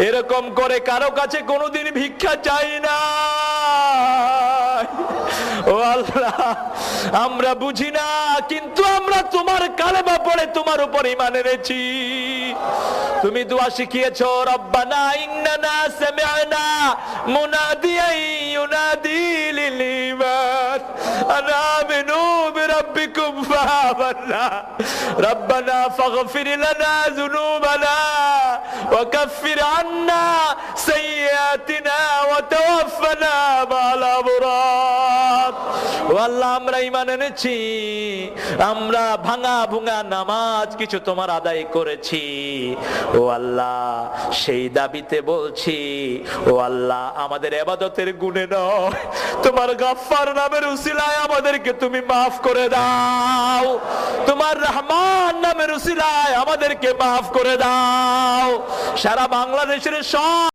এরকম করে কারো কাছে কোনোদিন ভিক্ষা চাই না। ও আল্লাহ, আমরা বুঝি না, কিন্তু আমরা তোমার কালেমা পড়ে তোমার উপর ঈমান এনেছি। তুমি দোয়া শিখিয়েছো, রব্বানা ইন্নানা সামি'না মুনাদিয়ান ইউনাদি লিল ঈমান আন আমিনু বিরাব্বিকুম ফাআমান্না রব্বানা ফাগফির লানা যুনুবানা ওয়া কাফির আন্না সাইয়্যাতিনা ওয়া তাওয়াফফানা মা'আল আবরার। ও আল্লাহ, আমরা ঈমান এনেছি, আমরা ভাঙা ভুঙা নামাজ কিছু তোমার আদায় করেছি। ও আল্লাহ, সেই দাবিতে বলছি, ও আল্লাহ, আমাদের ইবাদতের গুণে নয়, তোমার গফফার নামের উসিলায় আমাদেরকে তুমি মাফ করে দাও। তোমার রহমান নামের উসিলায় আমাদেরকে মাফ করে দাও। সারা বাংলাদেশের সব